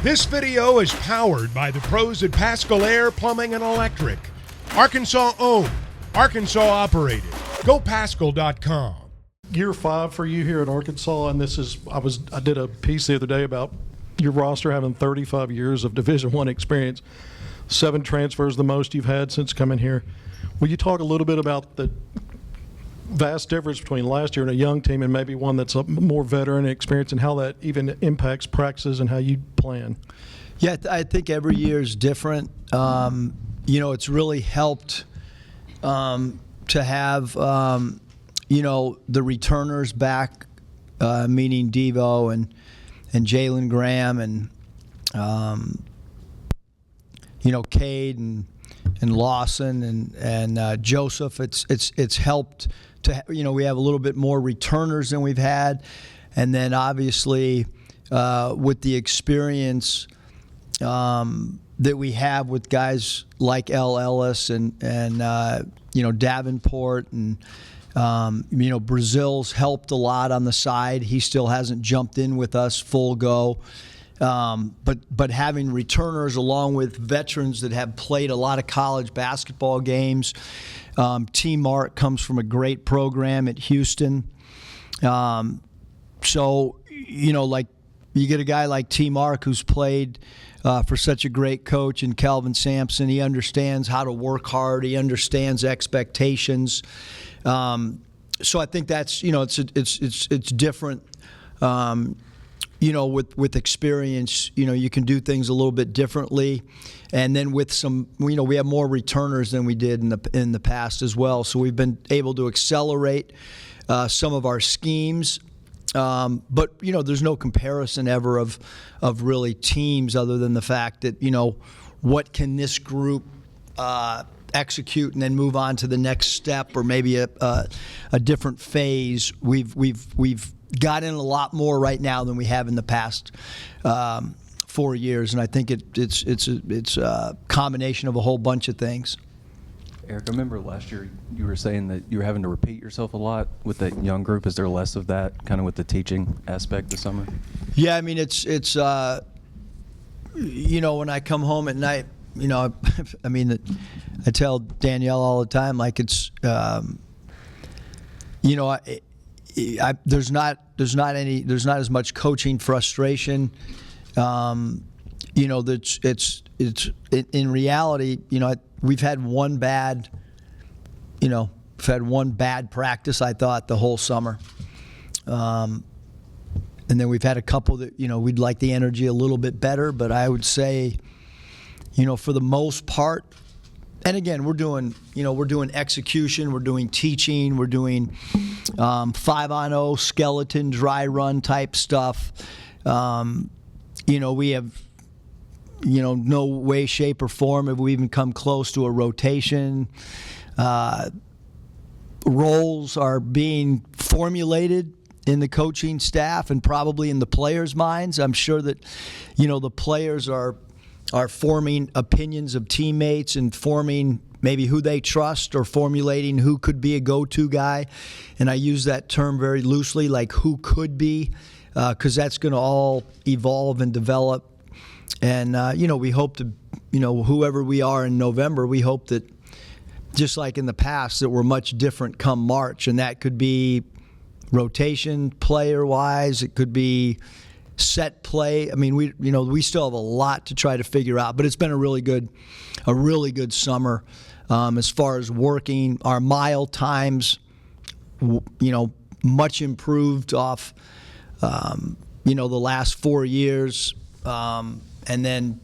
This video is powered by the pros at Pascal Air Plumbing and Electric. Arkansas owned, Arkansas operated. GoPascal.com. Year 5 for you here at Arkansas, and I did a piece the other day about your roster having 35 years of Division I experience, 7 transfers, the most you've had since coming here. Will you talk a little bit about the vast difference between last year and a young team and maybe one that's a more veteran experience, and how that even impacts practices and how you plan? Yeah, I think every year is different. It's really helped to have, the returners back, meaning Devo and Jalen Graham and, Cade and Lawson and Joseph. It's helped to, we have a little bit more returners than we've had. And then obviously with the experience that we have with guys like L. Ellis and Davenport and, Brazil's helped a lot on the side. He still hasn't jumped in with us full go. But having returners along with veterans that have played a lot of college basketball games. T. Mark comes from a great program at Houston. So, you get a guy like T. Mark who's played for such a great coach in Calvin Sampson. He understands how to work hard. He understands expectations. So I think that's, it's different. With experience, you can do things a little bit differently. And then with some, we have more returners than we did in the past as well. So we've been able to accelerate some of our schemes. But there's no comparison ever of really teams other than the fact that, what can this group execute and then move on to the next step or maybe a different phase. We've got in a lot more right now than we have in the past 4 years, and I think it's a combination of a whole bunch of things. Eric, I remember last year you were saying that you were having to repeat yourself a lot with that young group. Is there less of that kind of with the teaching aspect this summer? Yeah, I mean it's when I come home at night, I tell Danielle all the time, like it's there's not as much coaching frustration. It's in reality, we've had one bad practice, I thought, the whole summer. And then we've had a couple that, we'd like the energy a little bit better, but I would say, for the most part, and again, we're doing execution, we're doing teaching, we're doing 5-on-0 skeleton dry run type stuff. We have, no way, shape, or form have we even come close to a rotation. Roles are being formulated in the coaching staff and probably in the players' minds. I'm sure that, the players are forming opinions of teammates and forming maybe who they trust or formulating who could be a go-to guy. And I use that term very loosely, like who could be, because that's going to all evolve and develop. And, we hope to, whoever we are in November, we hope that just like in the past that we're much different come March. And that could be rotation player-wise. It could be set play. I mean, we still have a lot to try to figure out, but it's been a really good summer as far as working. Our mile times, much improved off, the last 4 years, and then,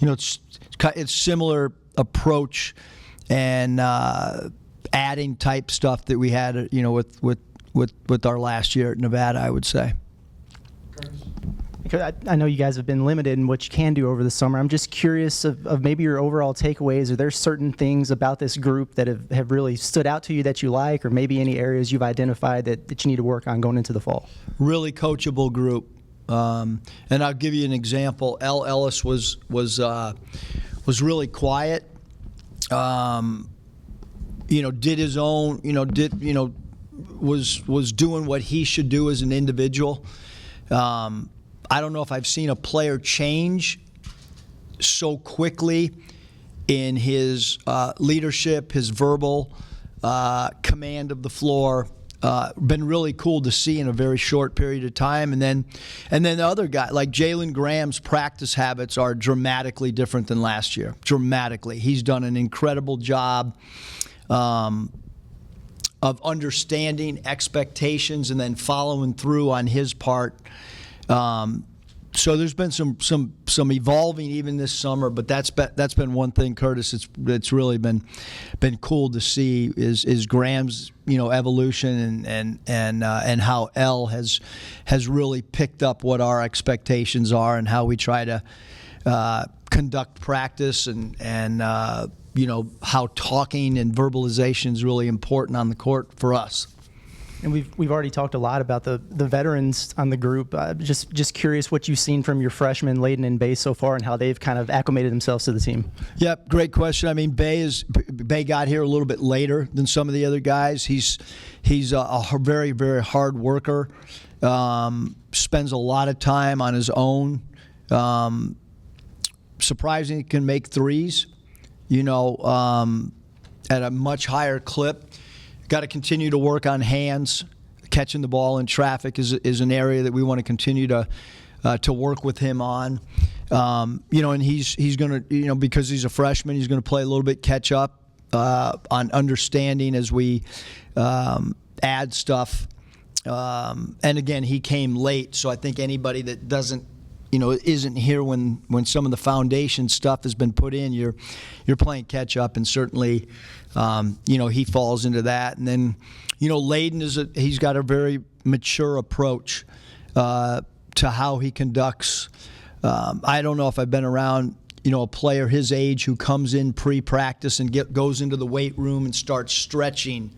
it's similar approach and adding type stuff that we had, with our last year at Nevada, I would say. I know you guys have been limited in what you can do over the summer. I'm just curious of maybe your overall takeaways. Are there certain things about this group that have really stood out to you that you like, or maybe any areas you've identified that you need to work on going into the fall? Really coachable group. And I'll give you an example. L. Ellis was really quiet. Did his own, was doing what he should do as an individual. I don't know if I've seen a player change so quickly in his leadership, his verbal command of the floor. Been really cool to see in a very short period of time. And then the other guy, like Jalen Graham's practice habits are dramatically different than last year. Dramatically. He's done an incredible job of understanding expectations and then following through on his part. So there's been some evolving even this summer, but that's been one thing, Curtis. It's really been cool to see is Graham's evolution and how L has really picked up what our expectations are and how we try to conduct practice and how talking and verbalization is really important on the court for us. And we've already talked a lot about the veterans on the group. Just curious what you've seen from your freshmen, Layden and Bay, so far, and how they've kind of acclimated themselves to the team. Yep, great question. I mean, Bay got here a little bit later than some of the other guys. He's a very, very hard worker. Spends a lot of time on his own. Surprisingly, can make threes. At a much higher clip. Got to continue to work on hands. Catching the ball in traffic is an area that we want to continue to work with him on. And he's going to, because he's a freshman, he's going to play a little bit catch up on understanding as we add stuff. And again, he came late, so I think anybody that doesn't, isn't here when some of the foundation stuff has been put in, you're playing catch up, and certainly, he falls into that. And then, Layden he's got a very mature approach to how he conducts. I don't know if I've been around, a player his age who comes in pre-practice and goes into the weight room and starts stretching.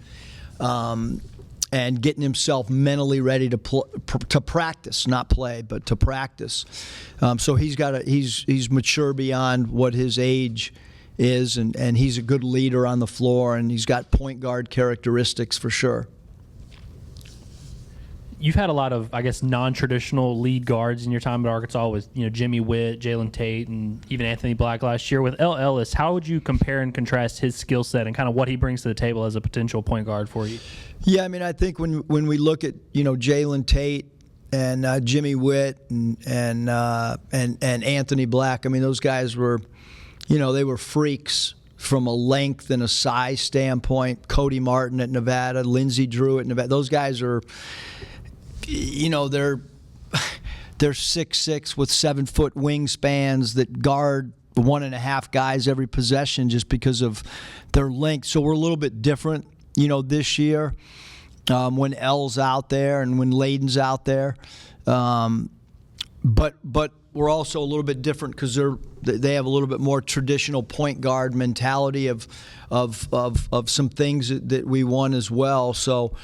And getting himself mentally ready to practice, not play, but to practice. So he's mature beyond what his age is, and he's a good leader on the floor, and he's got point guard characteristics for sure. You've had a lot of, I guess, non-traditional lead guards in your time at Arkansas with, Jimmy Witt, Jalen Tate, and even Anthony Black last year. With L. Ellis, how would you compare and contrast his skill set and kind of what he brings to the table as a potential point guard for you? Yeah, I mean, I think when we look at, Jalen Tate and Jimmy Witt and Anthony Black, I mean, those guys were, they were freaks from a length and a size standpoint. Cody Martin at Nevada, Lindsey Drew at Nevada. Those guys are... they're 6'6" with 7-foot wingspans that guard 1.5 guys every possession just because of their length. So we're a little bit different, this year when L's out there and when Layden's out there. But we're also a little bit different because they have a little bit more traditional point guard mentality of some things that we want as well. So.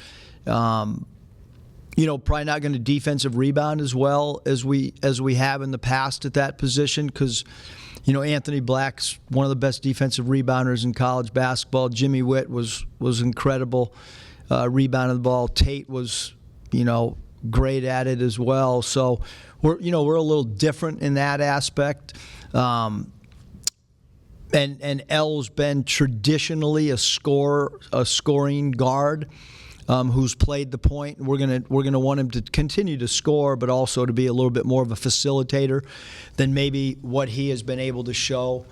Probably not going to defensive rebound as well as we have in the past at that position because, Anthony Black's one of the best defensive rebounders in college basketball. Jimmy Witt was incredible rebounding the ball. Tate was, great at it as well. So we're a little different in that aspect. And L's been traditionally a scoring guard. Who's played the point. We're gonna want him to continue to score, but also to be a little bit more of a facilitator than maybe what he has been able to show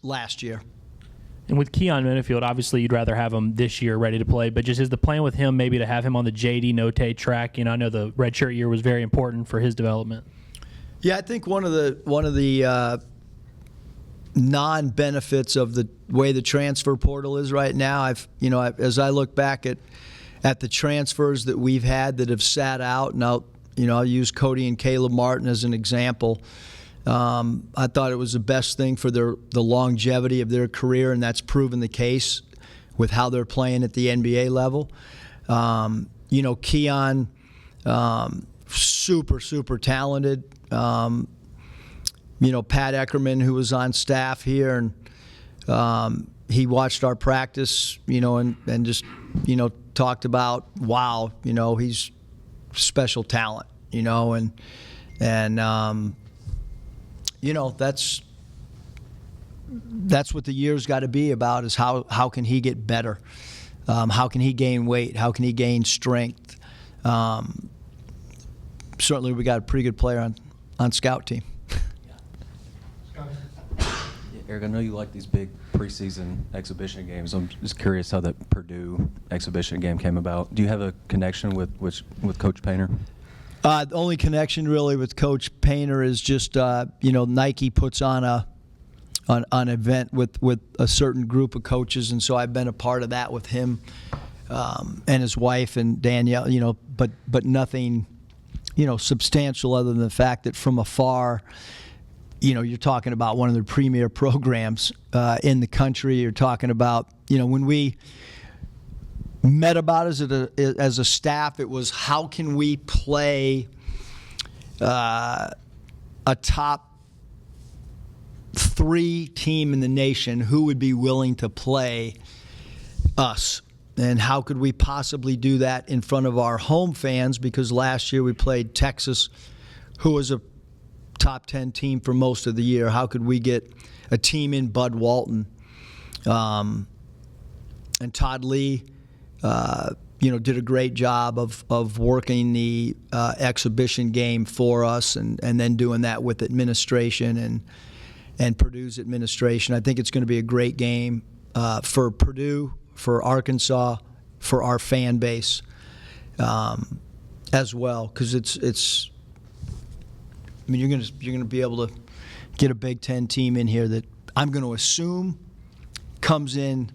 last year. And with Keon Minifield, obviously you'd rather have him this year ready to play, but just is the plan with him maybe to have him on the JD Notate track? I know the redshirt year was very important for his development. Yeah, I think one of the non-benefits of the way the transfer portal is right now, as I look back at the transfers that we've had that have sat out, and I'll use Cody and Caleb Martin as an example. I thought it was the best thing for the longevity of their career, and that's proven the case with how they're playing at the NBA level. Keon, super talented. Pat Eckerman, who was on staff here, and he watched our practice, and just, talked about, wow, he's special talent. and that's what the year's got to be about, is how can he get better? How can he gain weight? How can he gain strength? Certainly we got a pretty good player on scout team. Eric, I know you like these big preseason exhibition games. I'm just curious how that Purdue exhibition game came about. Do you have a connection with Coach Painter? The only connection really with Coach Painter is just Nike puts on an event with a certain group of coaches, and so I've been a part of that with him and his wife and Danielle. But nothing substantial other than the fact that from afar, you're talking about one of the premier programs in the country. You're talking about, when we met about as a staff, it was how can we play a top 3 team in the nation who would be willing to play us. And how could we possibly do that in front of our home fans? Because last year we played Texas, who was a top 10 team for most of the year. How could we get a team in Bud Walton? And Todd Lee, did a great job of working the exhibition game for us, and then doing that with administration and Purdue's administration. I think it's going to be a great game for Purdue, for Arkansas, for our fan base as well, because it's. I mean, you're going to be able to get a Big Ten team in here that I'm going to assume comes in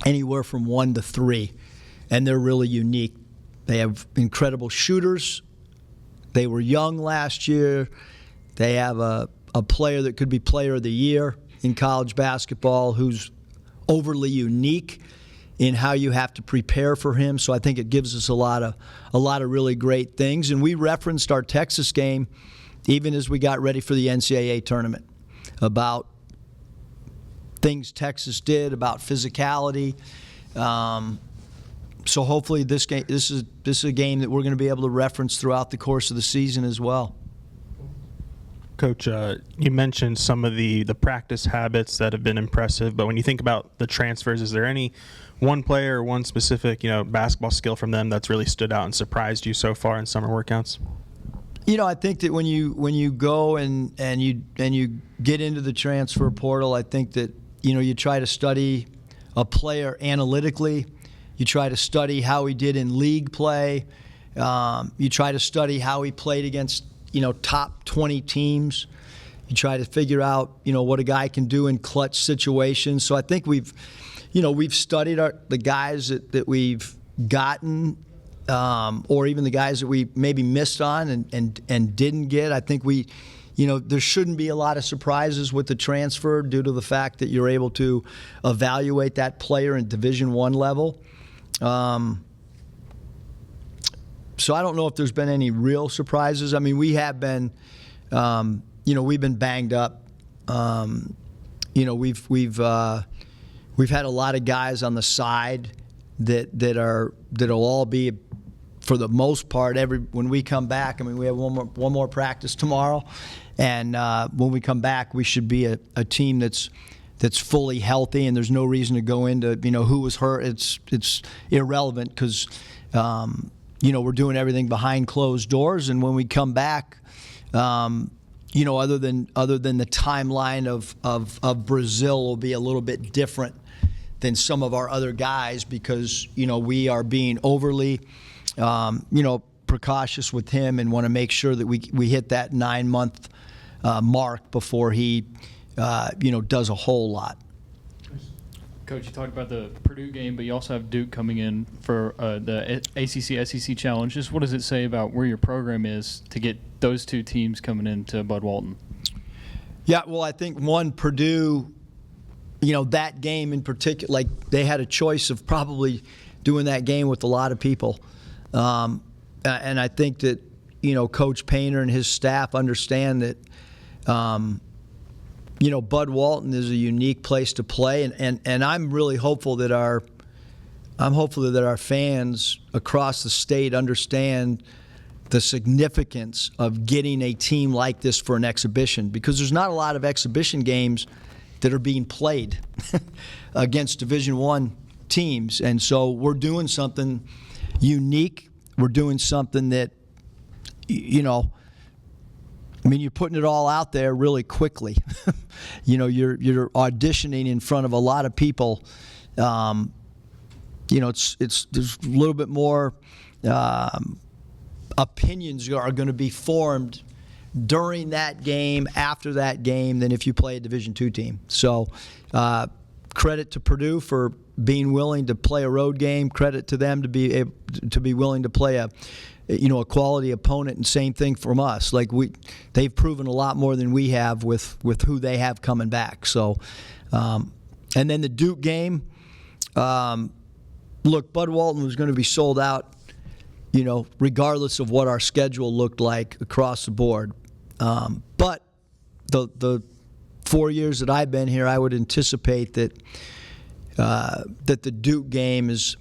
anywhere from 1 to 3, and they're really unique. They have incredible shooters. They were young last year. They have a player that could be Player of the Year in college basketball, who's overly unique in how you have to prepare for him. So I think it gives us a lot of really great things. And we referenced our Texas game even as we got ready for the NCAA tournament, about things Texas did, about physicality. So hopefully this is a game that we're going to be able to reference throughout the course of the season as well. Coach, you mentioned some of the practice habits that have been impressive, but when you think about the transfers, is there any one player or one specific basketball skill from them that's really stood out and surprised you so far in summer workouts? I think that when you go and you get into the transfer portal, I think that you try to study a player analytically. You try to study how he did in league play. You try to study how he played against top 20 teams. You try to figure out what a guy can do in clutch situations. So I think we've studied the guys that we've gotten. Or even the guys that we maybe missed on and didn't get. I think there shouldn't be a lot of surprises with the transfer due to the fact that you're able to evaluate that player in Division I level. So I don't know if there's been any real surprises. I mean, we have been, we've been banged up. We've had a lot of guys on the side that'll all be, for the most part, when we come back. I mean, we have one more practice tomorrow, and when we come back, we should be a team that's fully healthy, and there's no reason to go into who was hurt. It's irrelevant, because we're doing everything behind closed doors, and when we come back, other than the timeline of Brazil will be a little bit different than some of our other guys, because we are being overly precautious with him and want to make sure that we hit that 9-month mark before he does a whole lot. Coach, you talked about the Purdue game, but you also have Duke coming in for the ACC-SEC Challenge. Just what does it say about where your program is to get those two teams coming into Bud Walton? Yeah, well, I think Purdue, that game in particular, like, they had a choice of probably doing that game with a lot of people. And I think that, Coach Painter and his staff understand that, Bud Walton is a unique place to play. And I'm really hopeful that our fans across the state understand the significance of getting a team like this for an exhibition, because there's not a lot of exhibition games that are being played against Division I teams. And so we're doing something unique. We're doing something that, you know, I mean, you're putting it all out there really quickly. You know, you're auditioning in front of a lot of people. You know, there's a little bit more opinions are going to be formed during that game, after that game, than if you play a Division II team. So credit to Purdue for being willing to play a road game. Credit to them to be willing to play a quality opponent, and same thing from us. Like they've proven a lot more than we have with who they have coming back. So, and then the Duke game. Look, Bud Walton was going to be sold out, you know, regardless of what our schedule looked like across the board. But the 4 years that I've been here, I would anticipate that the Duke game is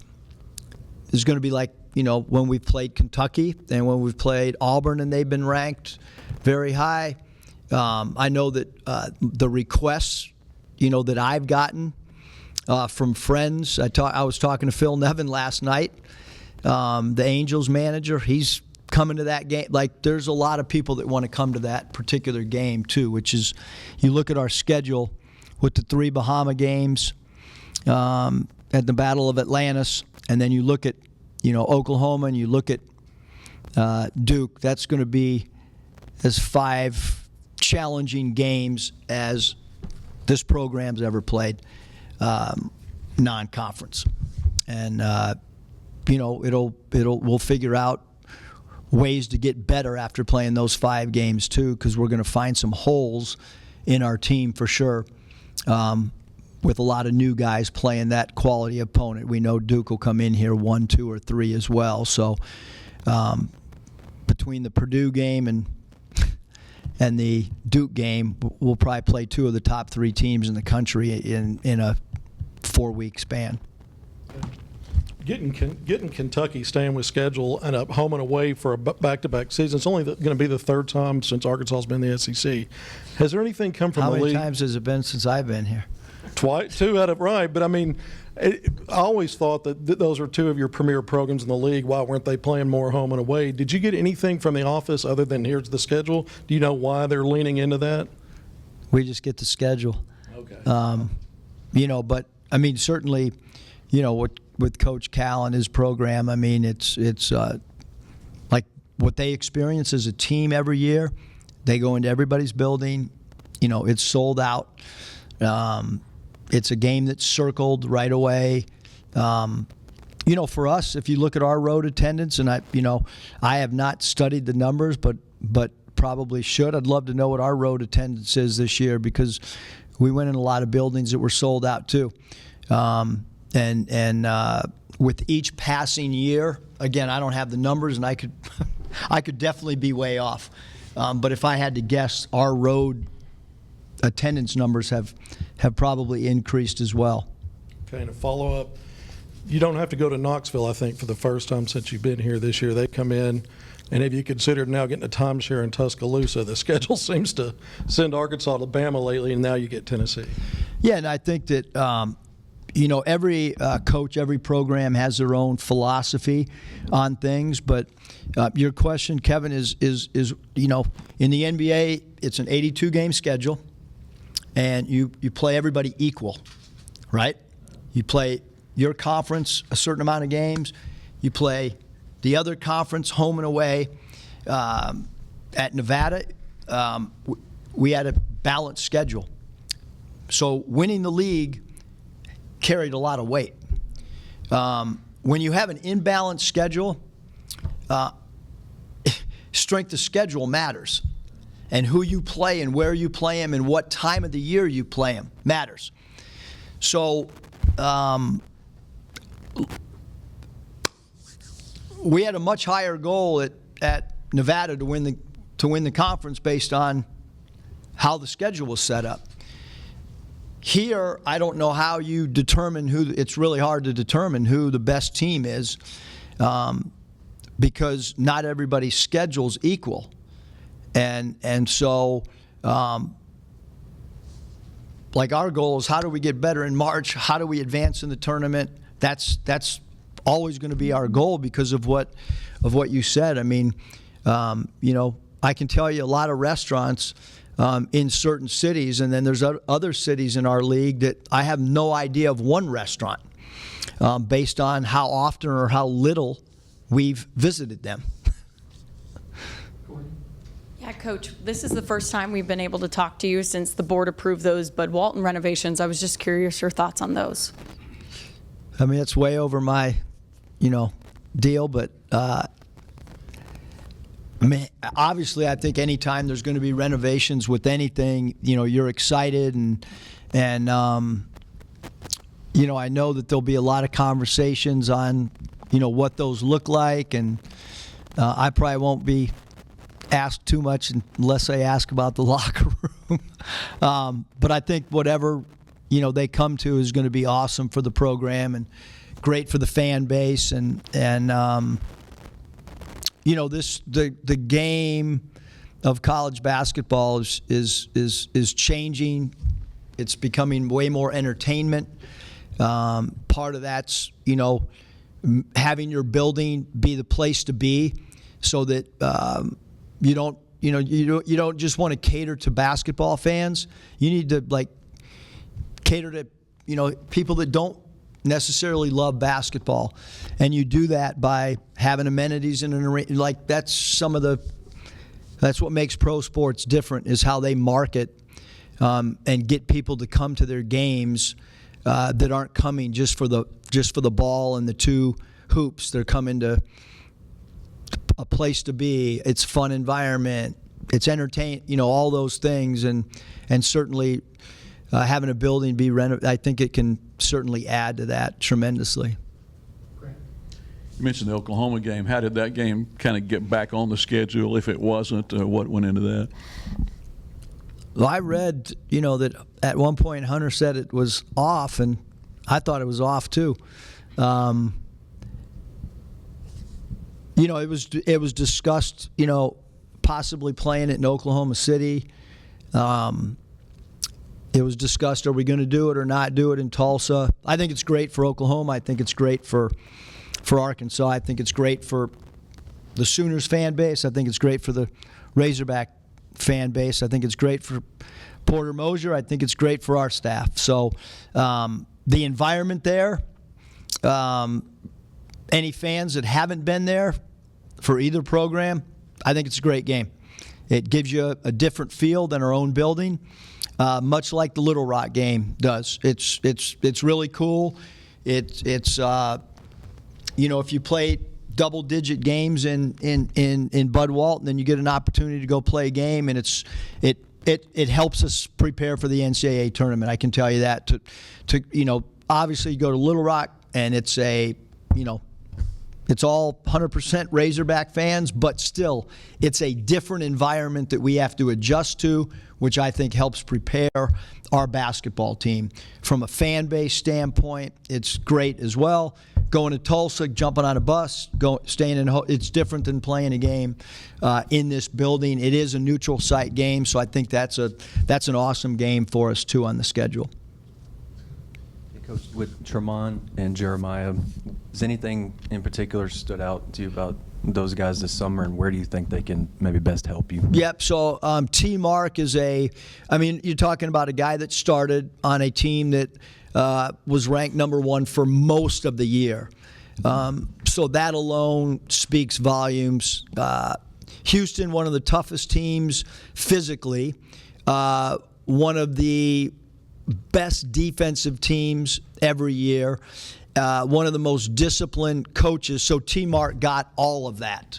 going to be like, you know, when we've played Kentucky and when we've played Auburn and they've been ranked very high. I know that the requests, you know, that I've gotten from friends. I was talking to Phil Nevin last night, the Angels manager. He's coming to that game. Like, there's a lot of people that want to come to that particular game too, which is, you look at our schedule with the 3 Bahama games at the Battle of Atlantis, and then you look at, you know, Oklahoma, and you look at Duke. That's going to be as 5 challenging games as this program's ever played, non-conference. And you know, we'll figure out ways to get better after playing those 5 games too, because we're going to find some holes in our team for sure. With a lot of new guys playing that quality opponent. We know Duke will come in here 1, 2, or 3 as well. So between the Purdue game and the Duke game, we'll probably play 2 of the top 3 teams in the country in a 4-week span. Getting Kentucky, staying with schedule, and up home and away for a back-to-back season. It's only going to be the 3rd time since Arkansas has been in the SEC. Has there anything come from the league? How many times has it been since I've been here? Twice, 2 out of right. But I mean, I always thought that those are 2 of your premier programs in the league. Why weren't they playing more home and away? Did you get anything from the office other than here's the schedule? Do you know why they're leaning into that? We just get the schedule. Okay. You know, but I mean, certainly, you know, with Coach Cal and his program, I mean, it's like what they experience as a team every year. They go into everybody's building. You know, it's sold out. It's a game that's circled right away. You know, for us, if you look at our road attendance, and I have not studied the numbers, but probably should. I'd love to know what our road attendance is this year, because we went in a lot of buildings that were sold out too. And with each passing year, again, I don't have the numbers, and I could definitely be way off. But if I had to guess, our road attendance numbers have probably increased as well. Okay, and a follow-up. You don't have to go to Knoxville, I think, for the first time since you've been here this year. They come in, and have you considered now getting a timeshare in Tuscaloosa? The schedule seems to send Arkansas to Bama lately, and now you get Tennessee. Yeah, and I think that you know, every coach, every program has their own philosophy on things. But your question, Kevin, is you know, in the NBA, it's an 82-game schedule, and you play everybody equal, right? You play your conference a certain amount of games. You play the other conference home and away. At Nevada, we had a balanced schedule. So winning the league carried a lot of weight. When you have an imbalanced schedule, strength of schedule matters. And who you play and where you play them and what time of the year you play them matters. So we had a much higher goal at Nevada to win the conference based on how the schedule was set up. Here, I don't know how you determine it's really hard to determine who the best team is. because not everybody's schedule's equal. And so, like our goal is how do we get better in March? How do we advance in the tournament? That's always going to be our goal because of what you said. I mean, I can tell you a lot of restaurants in certain cities, and then there's other cities in our league that I have no idea of one restaurant based on how often or how little we've visited them. Yeah, Coach, this is the first time we've been able to talk to you since the board approved those Bud Walton renovations. I was just curious your thoughts on those. I mean, it's way over my, deal, but I mean, obviously, I think anytime there's going to be renovations with anything, you're excited and I know that there'll be a lot of conversations on, what those look like, and I probably won't be asked too much unless I ask about the locker room. But I think whatever, they come to is going to be awesome for the program and great for the fan base, and the game of college basketball is changing. It's becoming way more entertainment. Part of that's having your building be the place to be, so that you don't just want to cater to basketball fans. You need to cater to people that don't necessarily love basketball, and you do that by having amenities in an arena. That's what makes pro sports different, is how they market and get people to come to their games that aren't coming just for the ball and the two hoops. They're coming to a place to be. It's fun environment. It's entertain. All those things, and certainly having a building be renovated, I think it can certainly add to that tremendously. You mentioned the Oklahoma game. How did that game kind of get back on the schedule? If it wasn't, what went into that? Well, I read, that at one point Hunter said it was off, and I thought it was off too. It was discussed, possibly playing it in Oklahoma City. It was discussed, are we going to do it or not do it in Tulsa? I think it's great for Oklahoma. I think it's great for Arkansas. I think it's great for the Sooners fan base. I think it's great for the Razorback fan base. I think it's great for Porter Moser. I think it's great for our staff. So the environment there, any fans that haven't been there for either program, I think it's a great game. It gives you a different feel than our own building, much like the Little Rock game does. It's really cool. It's if you play double-digit games in Bud Walton, then you get an opportunity to go play a game, and it helps us prepare for the NCAA tournament. I can tell you that. Obviously you go to Little Rock, and it's all 100% Razorback fans, but still, it's a different environment that we have to adjust to, which I think helps prepare our basketball team. From a fan base standpoint, it's great as well. Going to Tulsa, jumping on a bus, staying in it's different than playing a game in this building. It is a neutral site game, so I think that's an awesome game for us too on the schedule. Coach, with Tremont and Jeremiah, has anything in particular stood out to you about those guys this summer, and where do you think they can maybe best help you? Yep, so T. Mark is you're talking about a guy that started on a team that was ranked number one for most of the year. So that alone speaks volumes. Houston, one of the toughest teams physically, one of the best defensive teams every year, one of the most disciplined coaches. So T. Mark got all of that.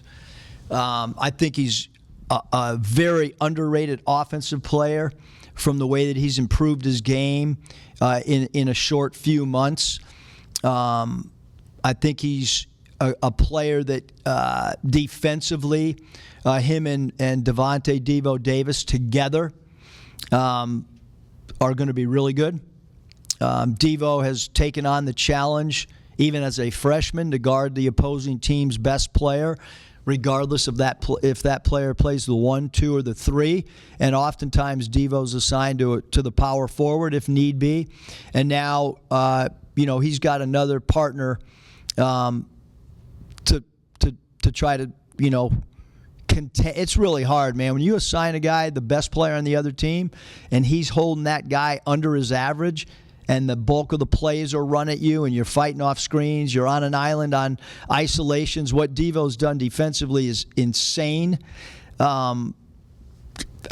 I think he's a very underrated offensive player from the way that he's improved his game in a short few months. I think he's a player that defensively, him and Devontae Devo Davis together are going to be really good. Devo has taken on the challenge even as a freshman, to guard the opposing team's best player, regardless of if that player plays the 1, 2, or the 3. And oftentimes Devo's assigned to the power forward if need be. And now, he's got another partner to try to, it's really hard, man. When you assign a guy the best player on the other team and he's holding that guy under his average and the bulk of the plays are run at you and you're fighting off screens, you're on an island on isolations, what Devo's done defensively is insane.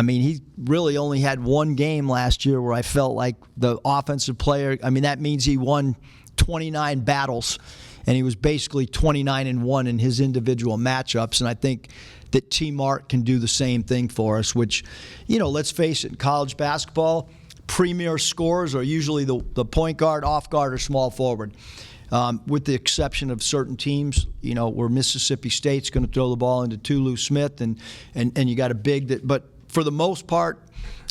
He really only had one game last year where I felt like the offensive player, that means he won 29 battles, and he was basically 29-1 in his individual matchups. And I think that T. Art can do the same thing for us, which, let's face it, in college basketball, premier scorers are usually the point guard, off guard, or small forward. With the exception of certain teams, where Mississippi State's going to throw the ball into Tulu Smith, and you got a big that. But for the most part,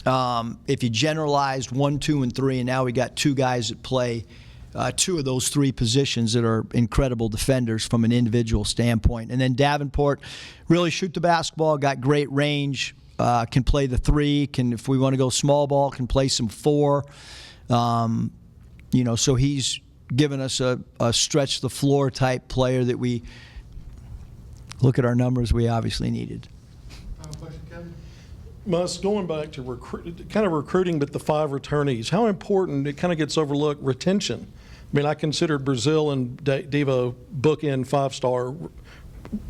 if you generalized 1, 2, and 3, and now we got 2 guys that play 2 of those 3 positions that are incredible defenders from an individual standpoint. And then Davenport really shoot the basketball, got great range, can play the 3, if we want to go small ball, can play some 4. So he's given us a stretch the floor type player that we look at our numbers we obviously needed. Final question, Kevin? Mus, going back to recruiting, but the 5 returnees, how important, it kind of gets overlooked, retention. I considered Brazil and Devo bookend 5-star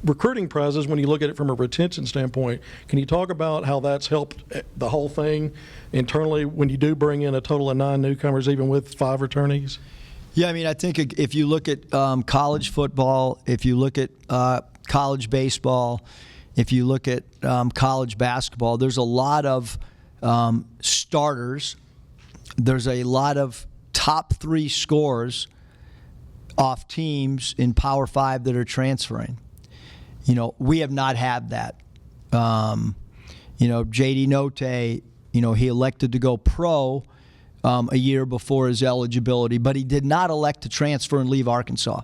recruiting prizes when you look at it from a retention standpoint. Can you talk about how that's helped the whole thing internally when you do bring in a total of 9 newcomers, even with 5 returnees? Yeah, I think if you look at college football, if you look at college baseball, if you look at college basketball, there's a lot of starters. There's a lot of top 3 scorers off teams in Power 5 that are transferring. We have not had that. J.D. Note, he elected to go pro a year before his eligibility, but he did not elect to transfer and leave Arkansas.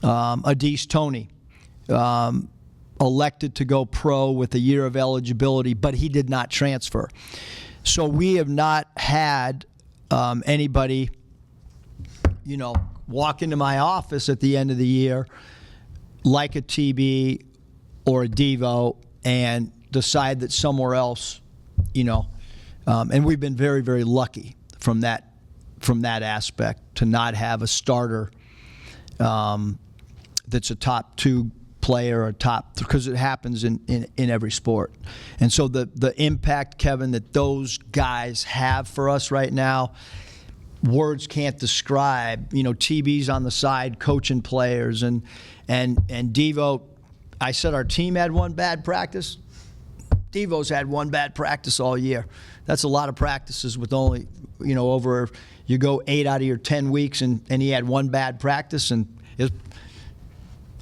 Adese Toney elected to go pro with a year of eligibility, but he did not transfer. So we have not had anybody, walk into my office at the end of the year like a TB or a Devo and decide that somewhere else, and we've been very, very lucky from that aspect to not have a starter that's a top 2 player or because it happens in every sport. And so the impact, Kevin, that those guys have for us right now, words can't describe. TB's on the side coaching players, and Devo, I said our team had 1 bad practice. Devo's had 1 bad practice all year. That's a lot of practices with only, over, you go 8 out of your 10 weeks, and he had 1 bad practice, and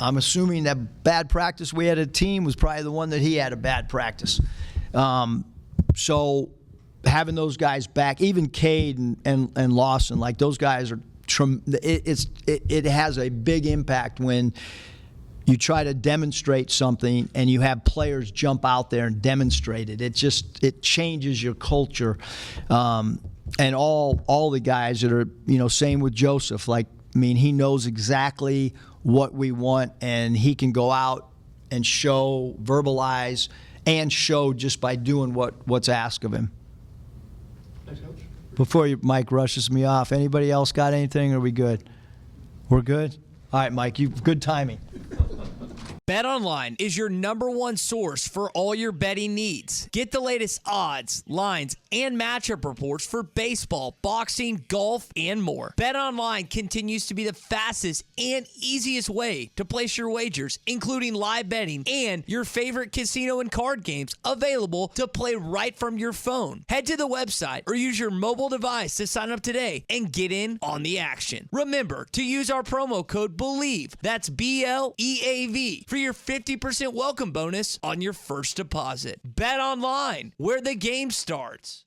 I'm assuming that bad practice we had a team was probably the one that he had a bad practice. So having those guys back, even Cade and Lawson, like those guys are, it has a big impact when you try to demonstrate something and you have players jump out there and demonstrate it. It changes your culture. And all the guys that are, same with Joseph, he knows exactly what we want, and he can go out and show, verbalize, and show just by doing what's asked of him. Thanks, Coach. Before Mike rushes me off, anybody else got anything, or are we good? We're good? All right, Mike, good timing. BetOnline is your #1 source for all your betting needs. Get the latest odds, lines, and matchup reports for baseball, boxing, golf, and more. BetOnline continues to be the fastest and easiest way to place your wagers, including live betting and your favorite casino and card games available to play right from your phone. Head to the website or use your mobile device to sign up today and get in on the action. Remember to use our promo code BELIEVE, that's BLEAV, for your 50% welcome bonus on your first deposit. Bet online, where the game starts.